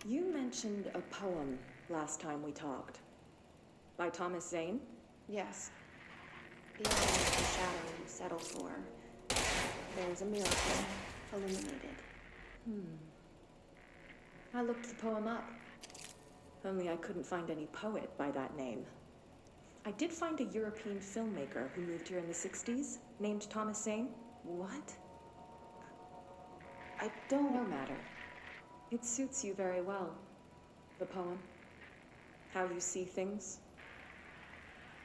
You mentioned a poem last time we talked. By Thomas Zane? Yes. The eye the shadow settle for. There's a miracle illuminated. I looked the poem up. Only I couldn't find any poet by that name. I did find a European filmmaker who moved here in the 60s, named Thomas Zane. What? I don't... No matter. It suits you very well. The poem. How you see things.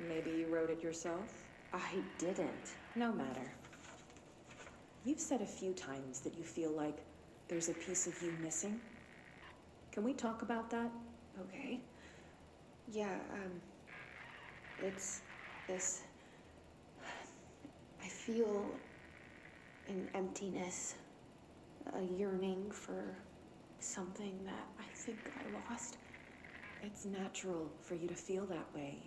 Maybe you wrote it yourself? I didn't. No matter. You've said a few times that you feel like there's a piece of you missing. Can we talk about that? Okay. Yeah, it's this... I feel an emptiness, a yearning for something that I think I lost. It's natural for you to feel that way.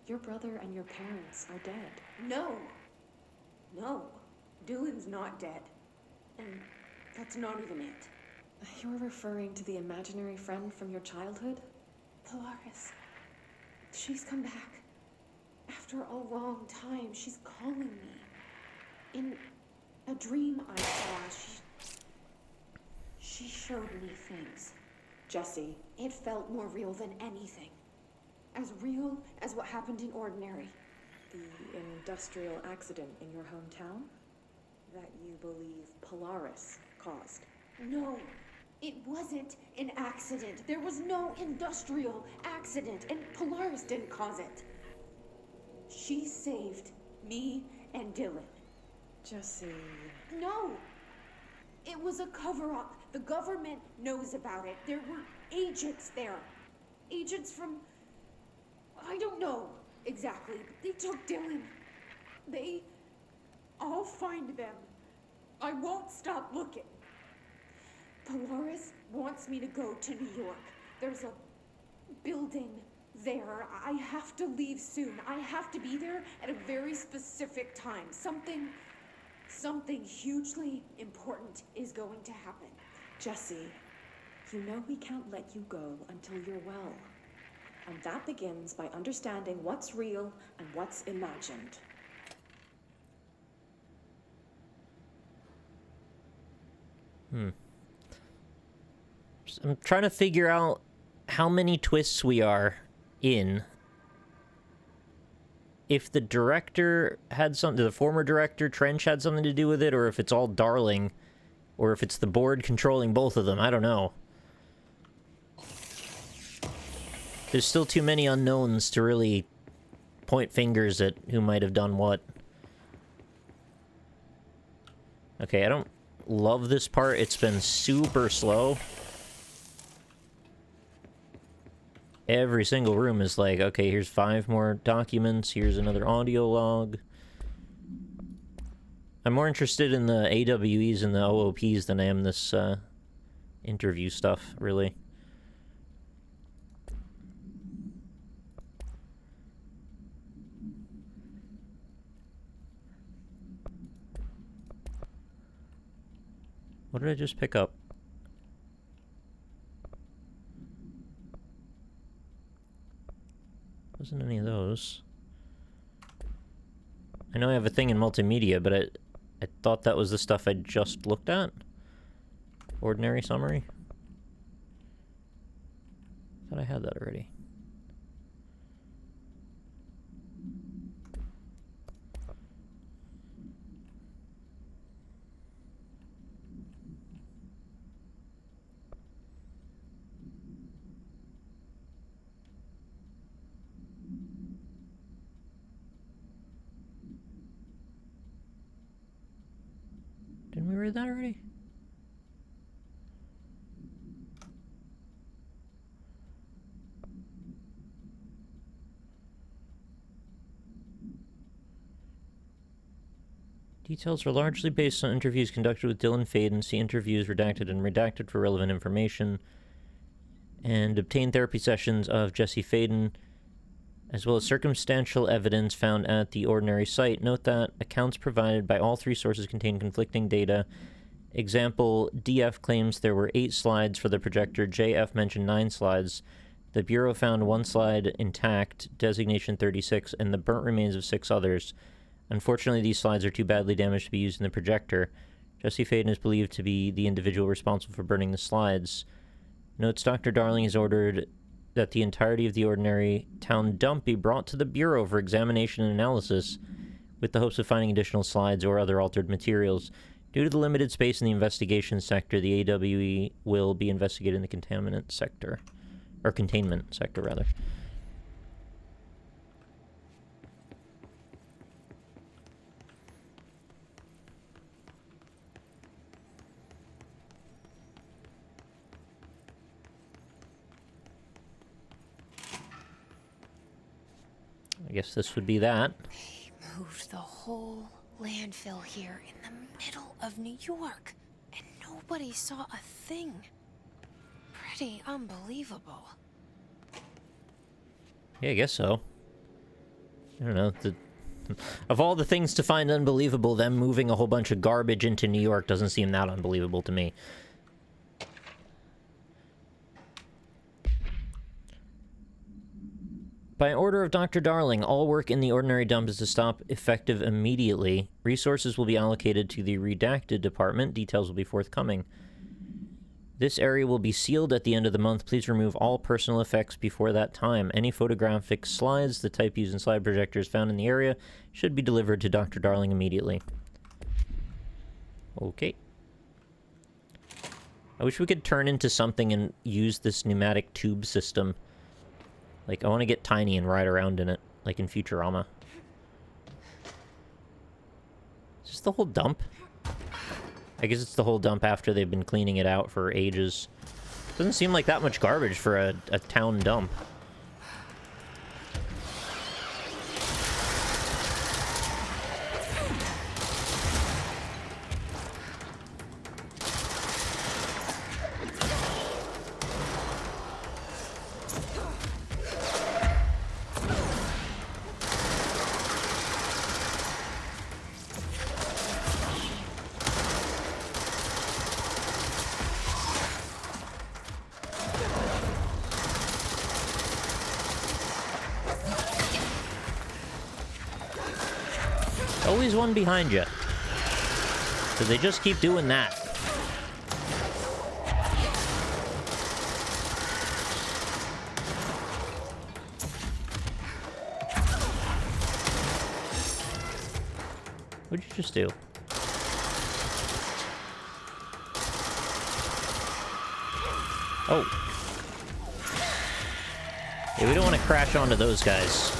Your brother and your parents are dead. No. No. Dylan's not dead. And that's not even it. You're referring to the imaginary friend from your childhood? Polaris. She's come back. After a long time, she's calling me. In a dream I saw, she showed me things. Jesse. It felt more real than anything. As real as what happened in Ordinary. The industrial accident in your hometown? That you believe Polaris caused? No, it wasn't an accident. There was no industrial accident, and Polaris didn't cause it. She saved me and Dylan. Jesse... No! It was a cover-up. The government knows about it. There were agents there. Agents from... I don't know exactly, but they took Dylan. I'll find them. I won't stop looking. Polaris wants me to go to New York. There's a building there. I have to leave soon. I have to be there at a very specific time. Something hugely important is going to happen. Jesse, you know we can't let you go until you're well. And that begins by understanding what's real and what's imagined. I'm trying to figure out how many twists we are in. If the director had something, the former director, Trench, had something to do with it, or if it's all Darling, or if it's the board controlling both of them, I don't know. There's still too many unknowns to really point fingers at who might have done what. Okay, I don't love this part. It's been super slow. Every single room is like, okay, here's 5 more documents, here's another audio log. I'm more interested in the AWEs and the OOPs than I am this interview stuff, really. What did I just pick up? Wasn't any of those. I know I have a thing in multimedia, but I thought that was the stuff I just looked at. Ordinary summary. Thought I had that already. Didn't we read that already? Details are largely based on interviews conducted with Dylan Faden. See interviews redacted and redacted for relevant information. And obtained therapy sessions of Jesse Faden, as well as circumstantial evidence found at the Ordinary site. Note that accounts provided by all 3 sources contain conflicting data Example, DF claims there were 8 slides for the projector. JF mentioned 9 slides. The Bureau found 1 slide intact, designation 36, and the burnt remains of 6 others. Unfortunately, these slides are too badly damaged to be used in the projector. Jesse Faden is believed to be the individual responsible for burning the slides. Notes Dr. Darling has ordered that the entirety of the ordinary town dump be brought to the Bureau for examination and analysis, with the hopes of finding additional slides or other altered materials. Due to the limited space in the investigation sector, the AWE will be investigating the contaminant sector. Or containment sector, rather. I guess this would be that. They moved the whole landfill here in the middle of New York, and nobody saw a thing. Pretty unbelievable. Yeah, I guess so. I don't know. Of all the things to find unbelievable, them moving a whole bunch of garbage into New York doesn't seem that unbelievable to me. By order of Dr. Darling, all work in the ordinary dump is to stop effective immediately. Resources will be allocated to the redacted department. Details will be forthcoming. This area will be sealed at the end of the month. Please remove all personal effects before that time. Any photographic slides, the type used in slide projectors found in the area, should be delivered to Dr. Darling immediately. Okay. I wish we could turn into something and use this pneumatic tube system. Like, I want to get tiny and ride around in it, like in Futurama. Is this the whole dump? I guess it's the whole dump after they've been cleaning it out for ages. Doesn't seem like that much garbage for a town dump. Always one behind you. So they just keep doing that. What'd you just do? Oh. Yeah, we don't want to crash onto those guys.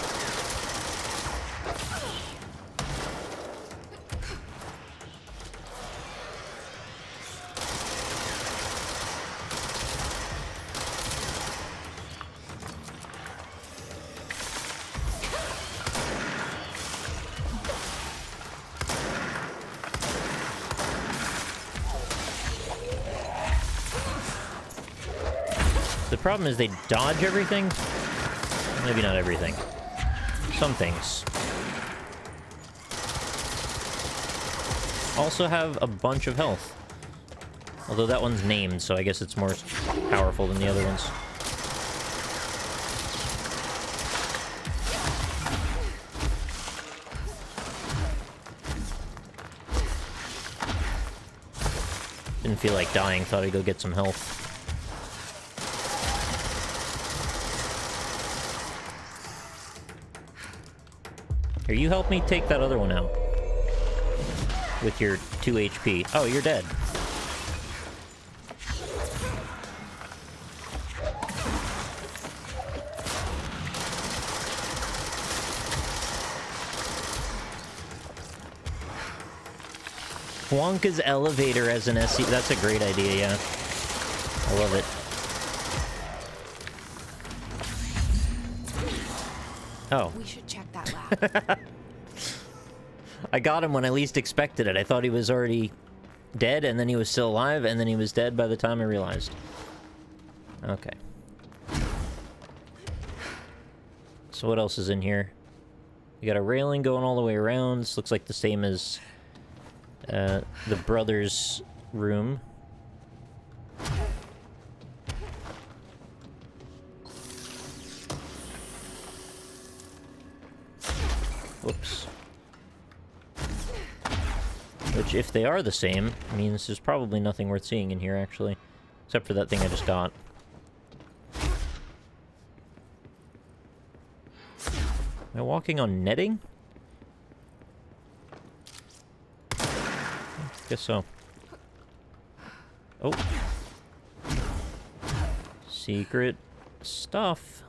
The problem is they dodge everything. Maybe not everything. Some things. Also have a bunch of health. Although that one's named, so I guess it's more powerful than the other ones. Didn't feel like dying, thought I'd go get some health. Here, you help me take that other one out. With your 2 HP. Oh, you're dead. Wonka's elevator as an SC. That's a great idea, yeah. I love it. Oh. We should check that lab. I got him when I least expected it. I thought he was already dead, and then he was still alive, and then he was dead by the time I realized. Okay. So what else is in here? We got a railing going all the way around. This looks like the same as the brothers' room. Whoops. Which, if they are the same, means there's probably nothing worth seeing in here, actually. Except for that thing I just got. Am I walking on netting? Guess so. Oh. Secret stuff.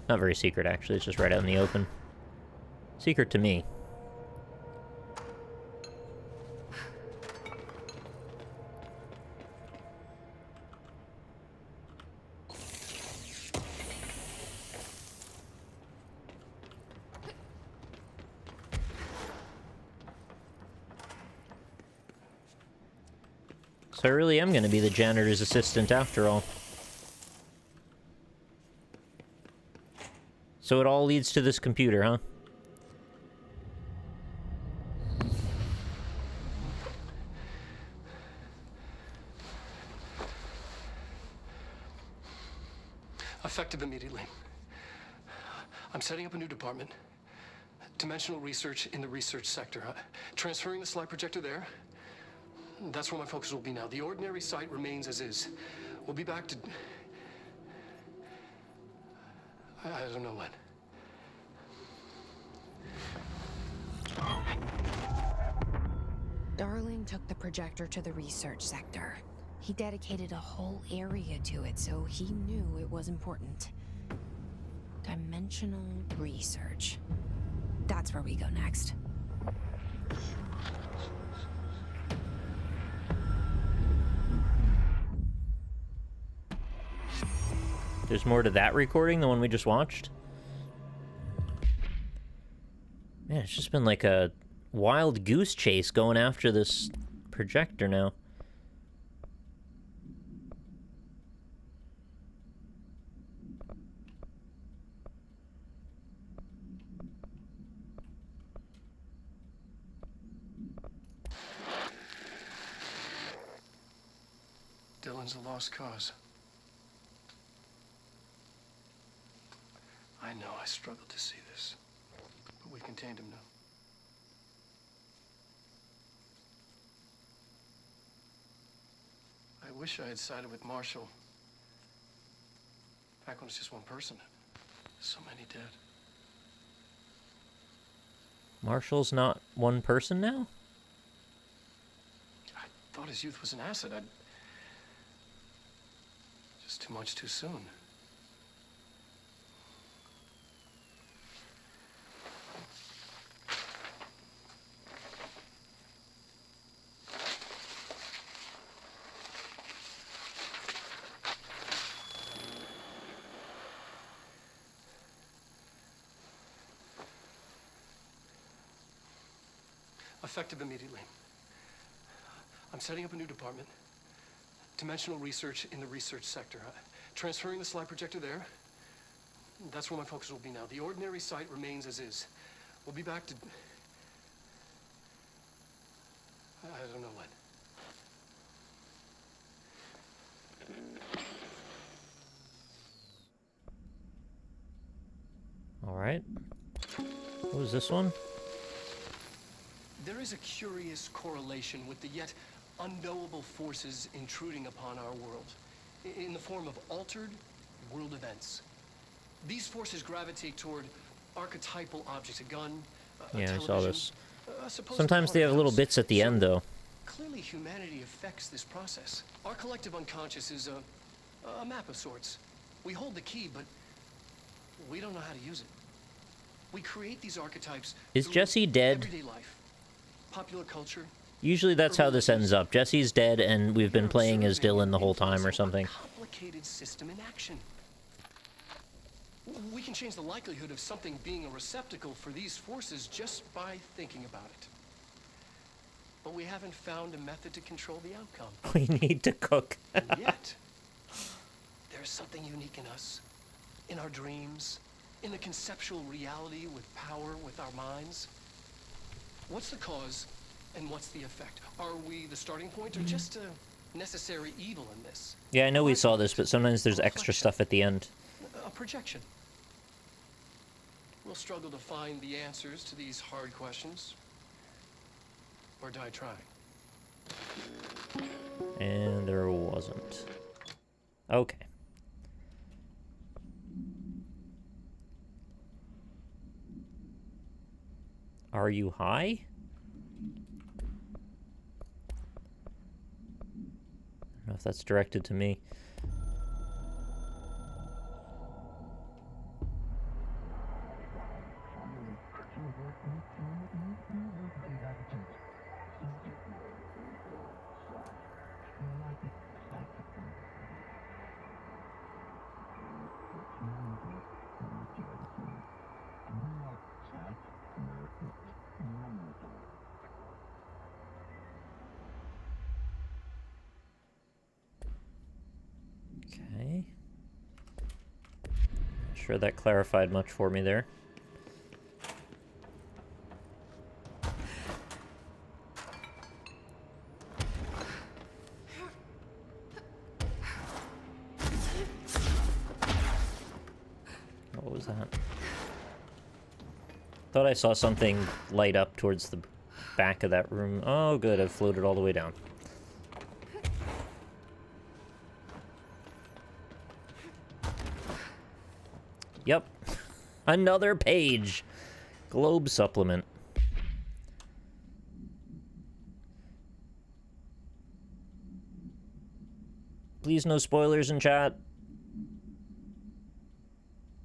Not very secret, actually. It's just right out in the open. Secret to me. So I really am going to be the janitor's assistant after all. So it all leads to this computer, huh? Effective immediately. I'm setting up a new department. Dimensional research in the research sector. Transferring the slide projector there. That's where my focus will be now. The ordinary site remains as is. We'll be back to... I don't know when. Darling took the projector to the research sector. He dedicated a whole area to it, so he knew it was important. Dimensional research. That's where we go next. There's more to that recording, the one we just watched? Man, it's just been like a wild goose chase going after this projector now. Dylan's a lost cause. I know I struggled to see this, but we contained him now. I wish I had sided with Marshall. Back when it's just one person. So many dead. Marshall's not one person now? I thought his youth was an asset. Just too much too soon. Effective immediately. I'm setting up a new department. Dimensional research in the research sector. Transferring the slide projector there. That's where my focus will be now. The ordinary site remains as is. We'll be back to... I don't know when. Alright. What was this one? There is a curious correlation with the yet unknowable forces intruding upon our world, in the form of altered world events. These forces gravitate toward archetypal objects, a gun, a Yeah, I saw television, this. a supposed Sometimes they have little house. bits at the end, though. Clearly, humanity affects this process. Our collective unconscious is a map of sorts. We hold the key, but we don't know how to use it. We create these archetypes. Is through Jesse dead? Everyday life, popular culture. Usually that's how this ends up. Jesse's dead, and we've been playing as Dylan the whole time or something. A complicated system in action. We can change the likelihood of something being a receptacle for these forces just by thinking about it. But we haven't found a method to control the outcome. We need to cook. And yet, there's something unique in us, in our dreams, in the conceptual reality with power with our minds. What's the cause and what's the effect? Are we the starting point or just a necessary evil in this? Yeah, I know we saw this, but sometimes there's extra stuff at the end. A projection. We'll struggle to find the answers to these hard questions. Or die trying. And there wasn't. Okay. Are you high? I don't know if that's directed to me. Okay. Not sure that clarified much for me there. What was that? Thought I saw something light up towards the back of that room. Oh, good. I've floated all the way down. Yep. Another page. Globe supplement. Please no spoilers in chat.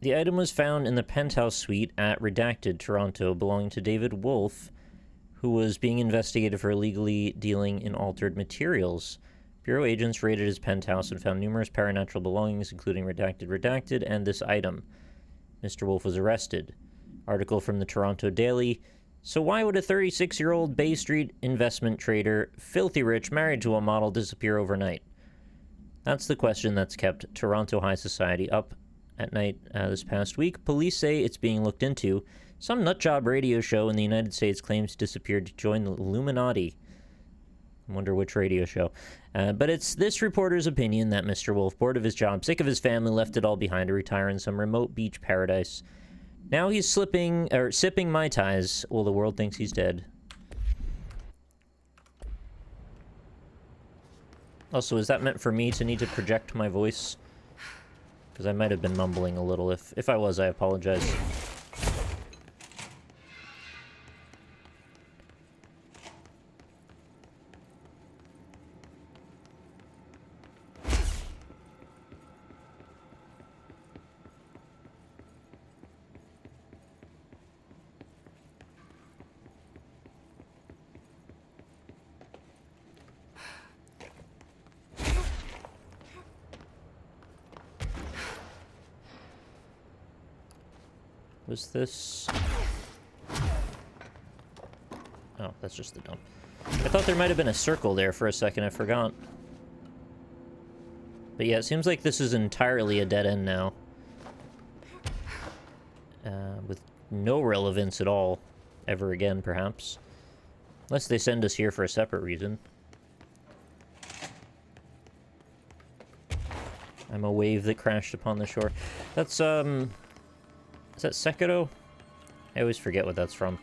The item was found in the penthouse suite at Redacted, Toronto, belonging to David Wolf, who was being investigated for illegally dealing in altered materials. Bureau agents raided his penthouse and found numerous paranormal belongings, including Redacted, and this item. Mr. Wolf was arrested. Article from the Toronto Daily. So why would a 36-year-old Bay Street investment trader, filthy rich, married to a model, disappear overnight? That's the question that's kept Toronto high society up at night this past week. Police say it's being looked into. Some nutjob radio show in the United States claims he disappeared to join the Illuminati. I wonder which radio show. But it's this reporter's opinion that Mr. Wolf, bored of his job, sick of his family, left it all behind to retire in some remote beach paradise. Now he's sipping Mai Tais while the world thinks he's dead. Also, is that meant for me to need to project my voice? Because I might have been mumbling a little. If I was, I apologize. Was this... Oh, that's just the dump. I thought there might have been a circle there for a second. I forgot. But yeah, it seems like this is entirely a dead end now. With no relevance at all. Ever again, perhaps. Unless they send us here for a separate reason. I'm a wave that crashed upon the shore. That's, is that Sekiro? I always forget what that's from.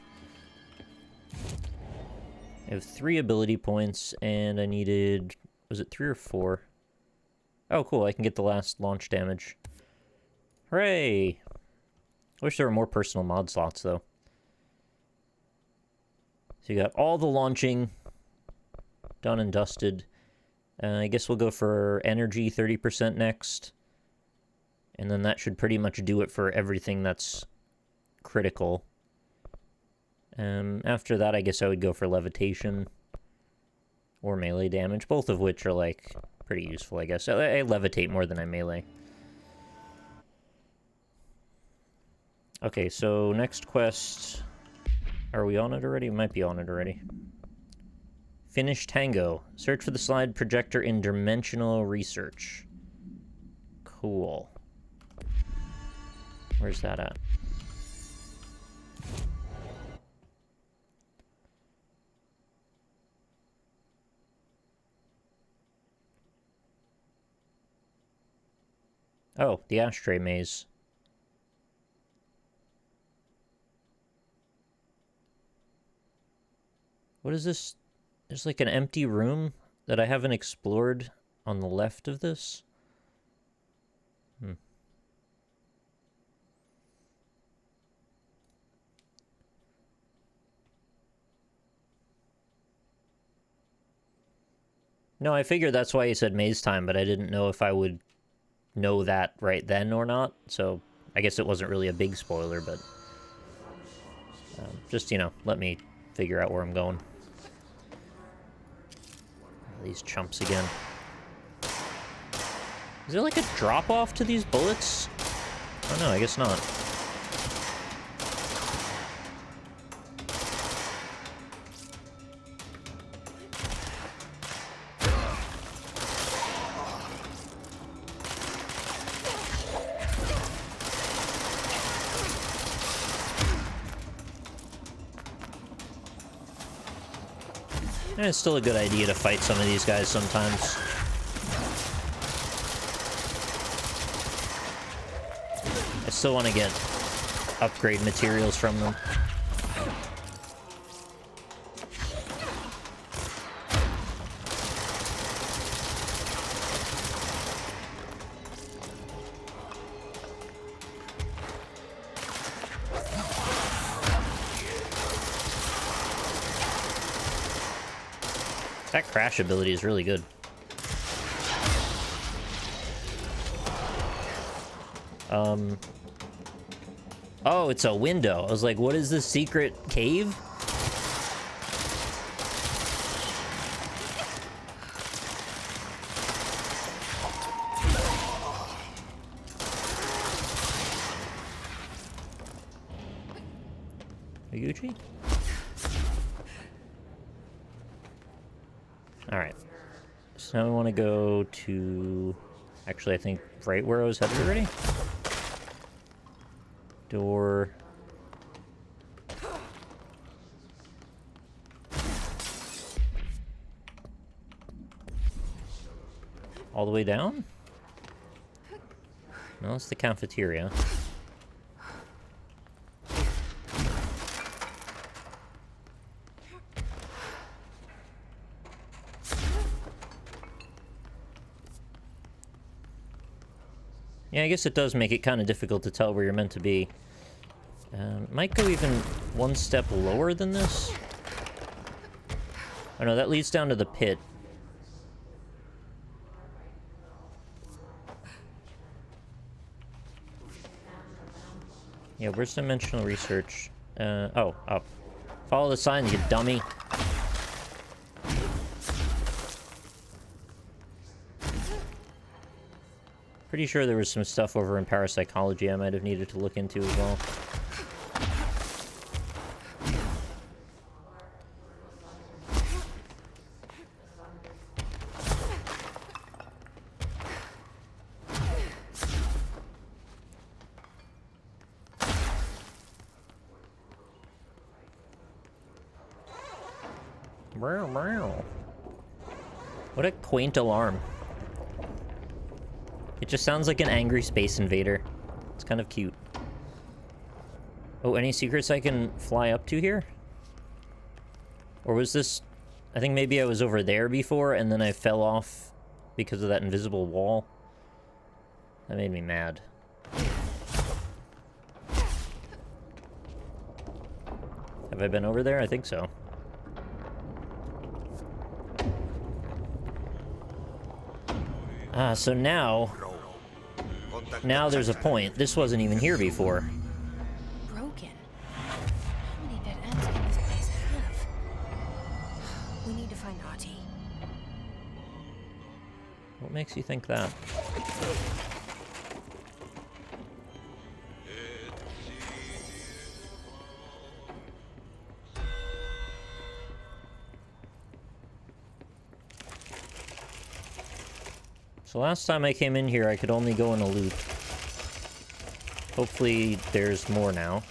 I have 3 ability points, and I needed... Was it 3 or 4? Oh, cool. I can get the last launch damage. Hooray! I wish there were more personal mod slots, though. So you got all the launching done and dusted. I guess we'll go for energy 30% next. And then that should pretty much do it for everything that's critical. After that, I guess I would go for levitation or melee damage, both of which are, like, pretty useful, I guess. I levitate more than I melee. Okay, so next quest. Are we on it already? We might be on it already. Finish Tango. Search for the slide projector in dimensional research. Cool. Where's that at? Oh, the ashtray maze. What is this? There's like an empty room that I haven't explored on the left of this. No, I figured that's why you said maze time, but I didn't know if I would know that right then or not. So I guess it wasn't really a big spoiler, but just, you know, let me figure out where I'm going. These chumps again. Is there like a drop-off to these bullets? Oh no, I guess not. And it's still a good idea to fight some of these guys sometimes. I still want to get upgrade materials from them. That crash ability is really good. Oh, it's a window. I was like, what is this secret cave? Gucci? Alright. So now we want to go to... Actually, I think right where I was headed already? Door... All the way down? No, it's the cafeteria. Yeah, I guess it does make it kind of difficult to tell where you're meant to be. Might go even one step lower than this. Oh no, that leads down to the pit. Yeah, where's dimensional research? Oh, up. Follow the signs, you dummy. Pretty sure there was some stuff over in parapsychology I might have needed to look into as well. What a quaint alarm. It just sounds like an angry space invader. It's kind of cute. Oh, any secrets I can fly up to here? Or was this... I think maybe I was over there before and then I fell off because of that invisible wall. That made me mad. Have I been over there? I think so. Ah, so now there's a point. This wasn't even here before. Broken. How many dead ends can this place have? We need to find Ahti. What makes you think that? So last time I came in here, I could only go in a loop. Hopefully there's more now.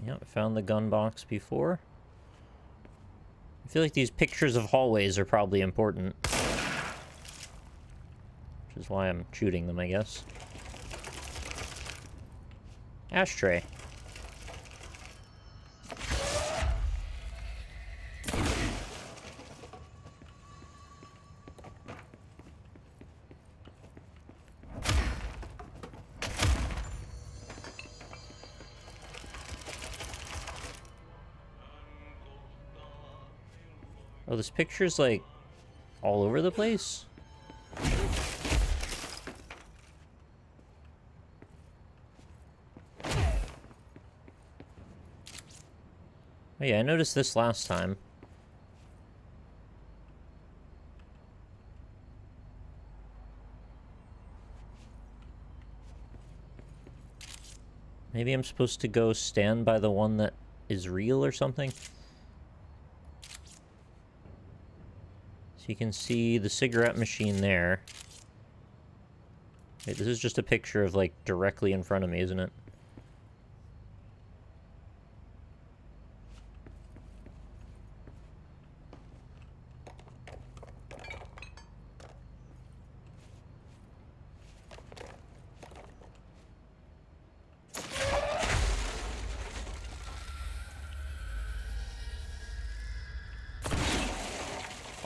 Yep, found the gun box before. I feel like these pictures of hallways are probably important. Which is why I'm shooting them, I guess. Ashtray. Oh, this picture's like all over the place? Oh yeah, I noticed this last time. Maybe I'm supposed to go stand by the one that is real or something? So you can see the cigarette machine there. Wait, this is just a picture of, like, directly in front of me, isn't it?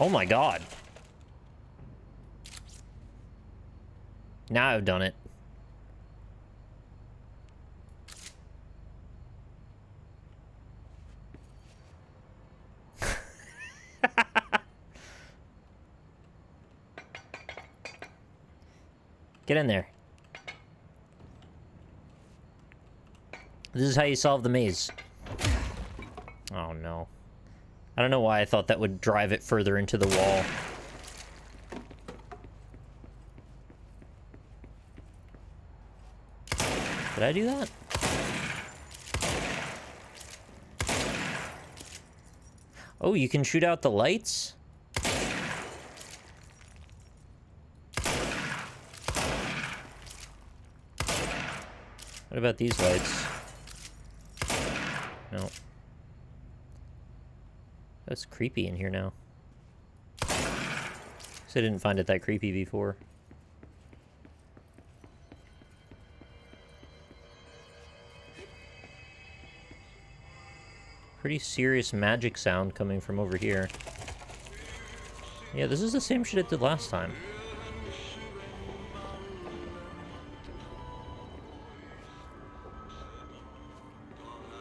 Oh my god. Now I've done it. Get in there. This is how you solve the maze. Oh no. I don't know why I thought that would drive it further into the wall. Did I do that? Oh, you can shoot out the lights? What about these lights? No. That's creepy in here now. I didn't find it that creepy before. Pretty serious magic sound coming from over here. Yeah, this is the same shit it did last time.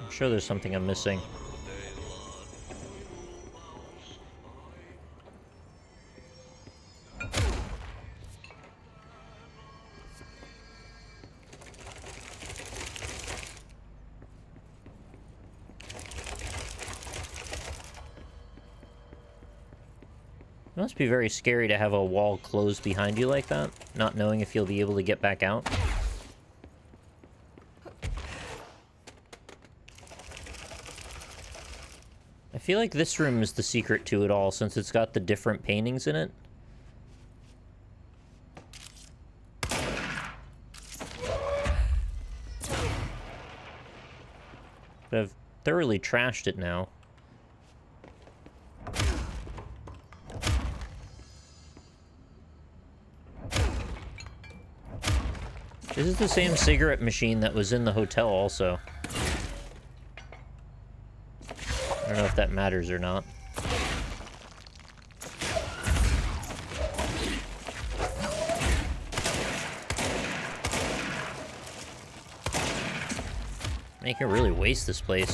I'm sure there's something I'm missing. It must be very scary to have a wall closed behind you like that, not knowing if you'll be able to get back out. I feel like this room is the secret to it all, since it's got the different paintings in it. But I've thoroughly trashed it now. This is the same cigarette machine that was in the hotel also. I don't know if that matters or not. Man, you can really waste this place.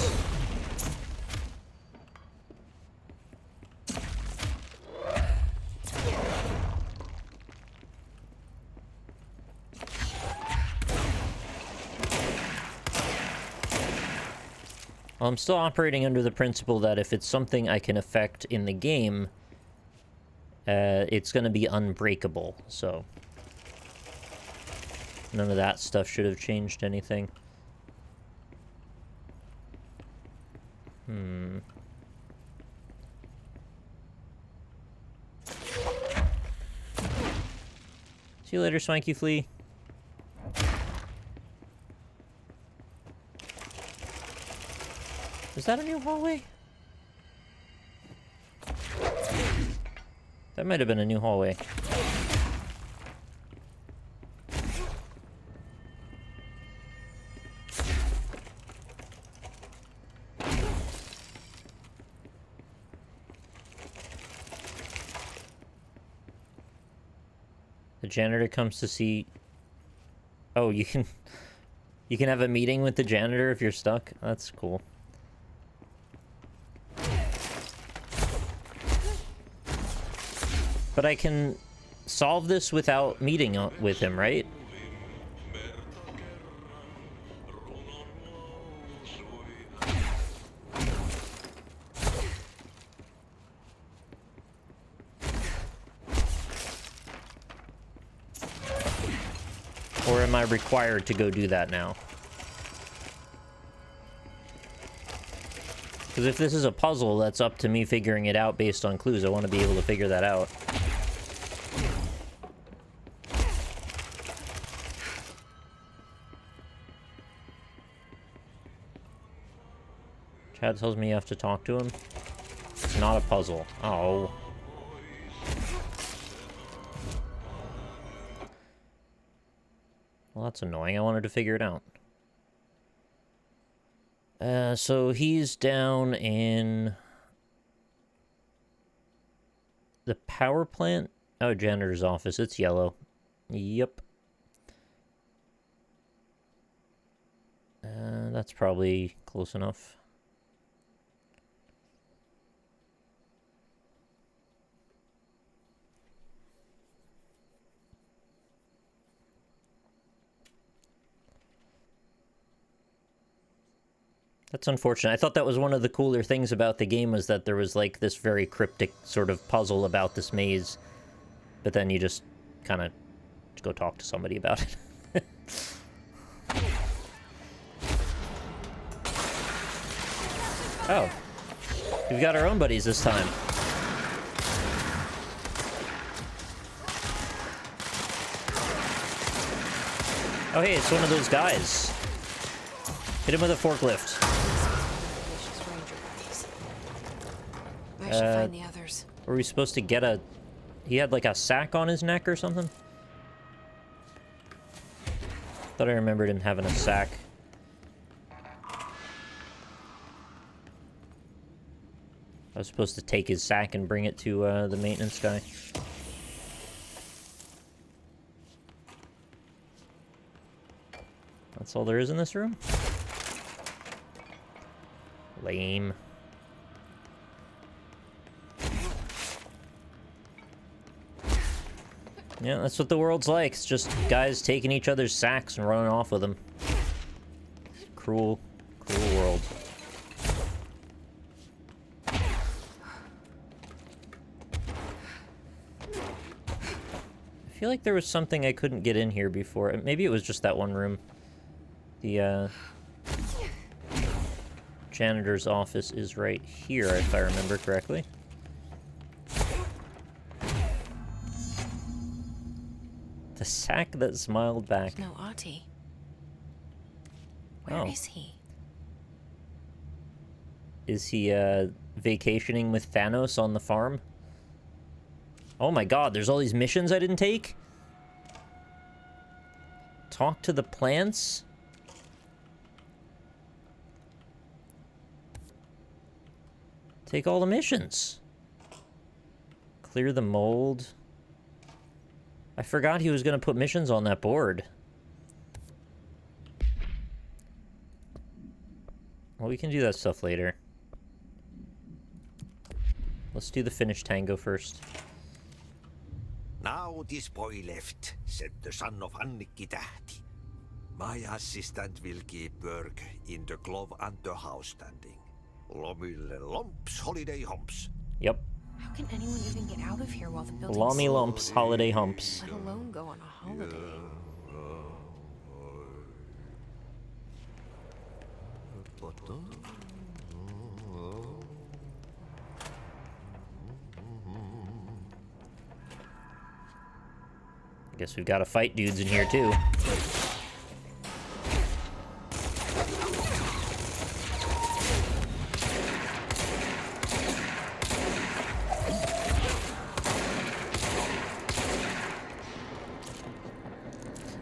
Well, I'm still operating under the principle that if it's something I can affect in the game, it's going to be unbreakable, so none of that stuff should have changed anything. See you later, Swanky Flea. Is that a new hallway? That might have been a new hallway. The janitor comes to see... Oh, you can have a meeting with the janitor if you're stuck? That's cool. But I can solve this without meeting with him, right? Or am I required to go do that now? Because if this is a puzzle, that's up to me figuring it out based on clues. I want to be able to figure that out. Chad tells me you have to talk to him. It's not a puzzle. Oh. Well, that's annoying. I wanted to figure it out. So he's down in the power plant. Oh, janitor's office. It's yellow. Yep. That's probably close enough. That's unfortunate. I thought that was one of the cooler things about the game, was that there was like this very cryptic sort of puzzle about this maze. But then you just kind of go talk to somebody about it. Oh. We've got our own buddies this time. Oh hey, it's one of those guys. Hit him with a forklift. I should find the others. Were we supposed to get a... He had like a sack on his neck or something? Thought I remembered him having a sack. I was supposed to take his sack and bring it to the maintenance guy. That's all there is in this room? Lame. Yeah, that's what the world's like. It's just guys taking each other's sacks and running off with them. Cruel, cruel world. I feel like there was something I couldn't get in here before. Maybe it was just that one room. The, janitor's office is right here, if I remember correctly. The sack that smiled back. No, Ahti. Where is he? Is he, vacationing with Thanos on the farm? Oh my god, there's all these missions I didn't take? Talk to the plants? Take all the missions. Clear the mold. I forgot he was going to put missions on that board. Well, we can do that stuff later. Let's do the Finnish tango first. Now this boy left, said the son of Annikki Tähti. My assistant will keep work in the glove and the house standing. Lomille lumps, holiday humps. Yep. How can anyone even get out of here while the building's Lommy lumps, holiday humps. let alone go on a holiday? I guess we've got to fight dudes in here too.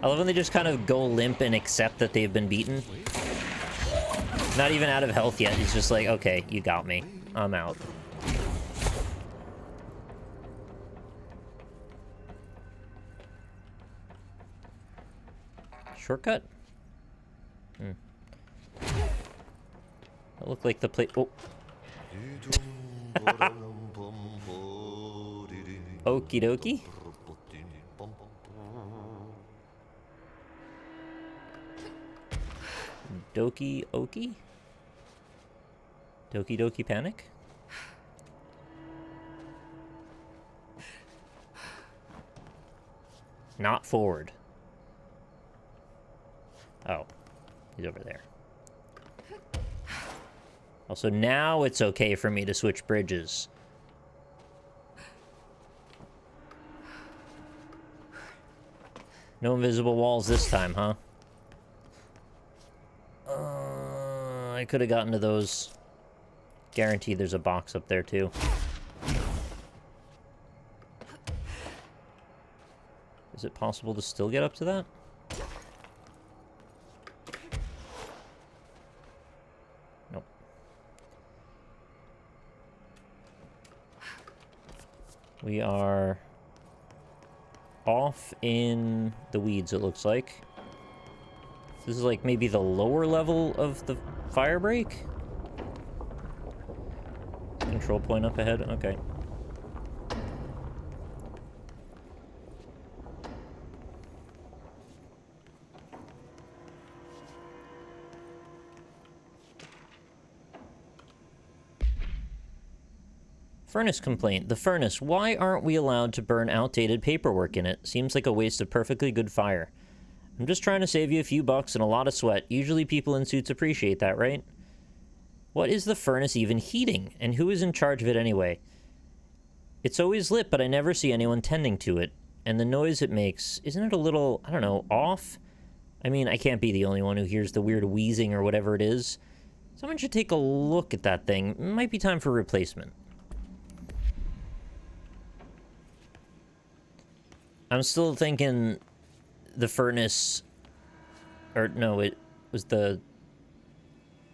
I love when they just kind of go limp and accept that they've been beaten. Not even out of health yet. He's just like, okay, you got me. I'm out. Shortcut? That looked like the place. Oh. Okie dokie. Doki Oki? Doki Doki Panic? Not forward. Oh, he's over there. Also, now it's okay for me to switch bridges. No invisible walls this time, huh? I could have gotten to those. Guaranteed there's a box up there, too. Is it possible to still get up to that? Nope. We are off in the weeds, it looks like. This is like maybe the lower level of the fire break? Control point up ahead? Okay. Furnace complaint. The furnace. Why aren't we allowed to burn outdated paperwork in it? Seems like a waste of perfectly good fire. I'm just trying to save you a few bucks and a lot of sweat. Usually people in suits appreciate that, right? What is the furnace even heating? And who is in charge of it anyway? It's always lit, but I never see anyone tending to it. And the noise it makes, isn't it a little, I don't know, off? I mean, I can't be the only one who hears the weird wheezing or whatever it is. Someone should take a look at that thing. It might be time for replacement. I'm still thinking the furnace, or no, it was the,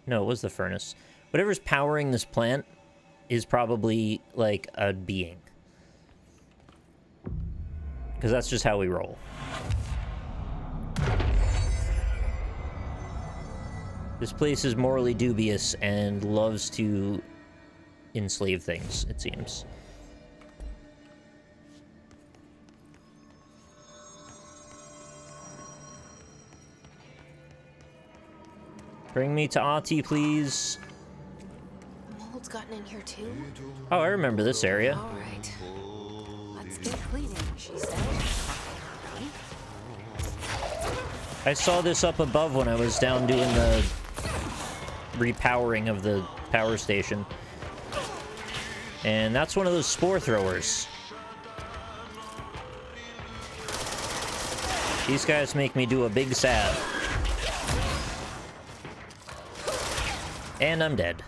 no, it was the furnace. Whatever's powering this plant is probably like a being. Because that's just how we roll. This place is morally dubious and loves to enslave things, it seems. Bring me to Ahti, please. Mold's gotten in here too? Oh, I remember this area. All right. Let's get cleaning, she said. I saw this up above when I was down doing the repowering of the power station. And that's one of those spore throwers. These guys make me do a big sad. And I'm dead.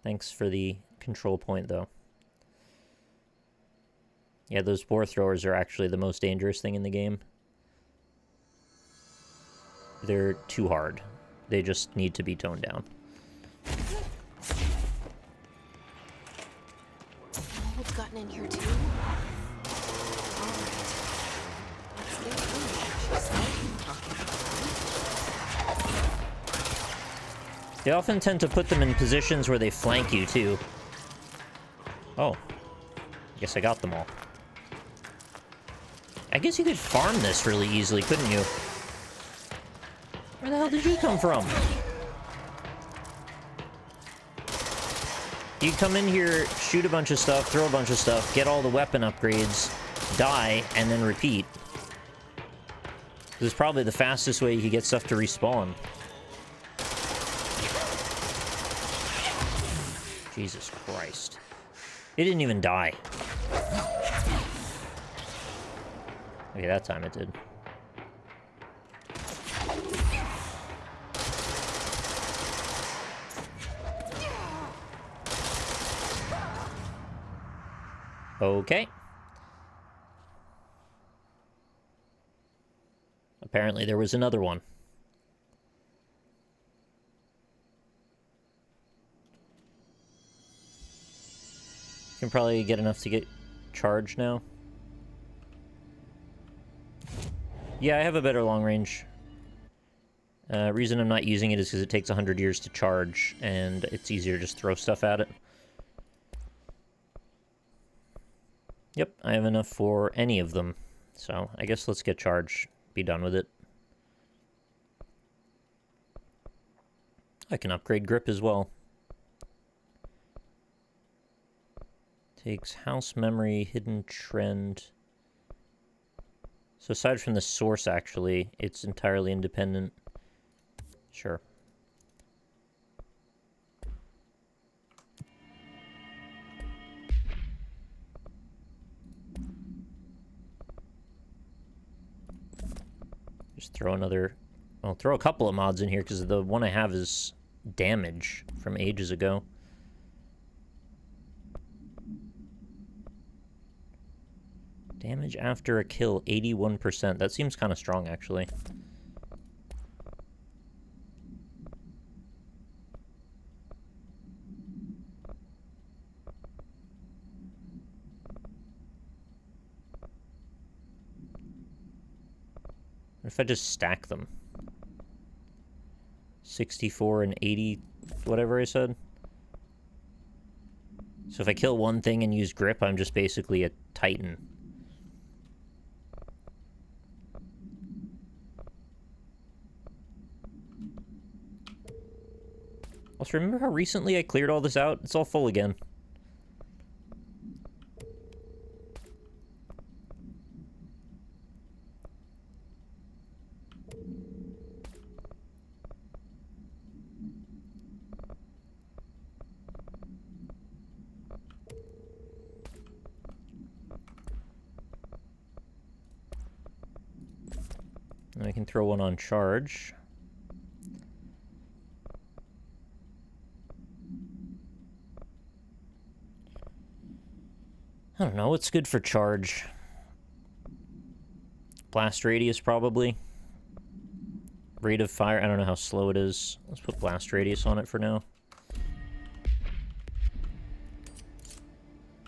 Thanks for the control point, though. Yeah, those spore throwers are actually the most dangerous thing in the game. They're too hard. They just need to be toned down. Mold's gotten in here too? All right. Let's get cleaning, she said. They often tend to put them in positions where they flank you, too. Oh. I guess I got them all. I guess you could farm this really easily, couldn't you? Where the hell did you come from? You come in here, shoot a bunch of stuff, throw a bunch of stuff, get all the weapon upgrades, die, and then repeat. This is probably the fastest way you could get stuff to respawn. Jesus Christ. It didn't even die. Okay, that time it did. Okay. Apparently there was another one. Can probably get enough to get charged now. Yeah, I have a better long range. Reason I'm not using it is because it takes 100 years to charge, and it's easier to just throw stuff at it. Yep, I have enough for any of them. So, I guess let's get charged. Be done with it. I can upgrade grip as well. Takes house memory, hidden trend. So aside from the source, actually, it's entirely independent. Sure. Just throw another... I'll throw a couple of mods in here, because the one I have is damage from ages ago. Damage after a kill, 81%. That seems kind of strong, actually. What if I just stack them? 64 and 80, whatever I said. So if I kill one thing and use grip, I'm just basically a Titan. Also, remember how recently I cleared all this out? It's all full again. And I can throw one on charge. I don't know, what's good for charge? Blast radius, probably. Rate of fire, I don't know how slow it is. Let's put blast radius on it for now.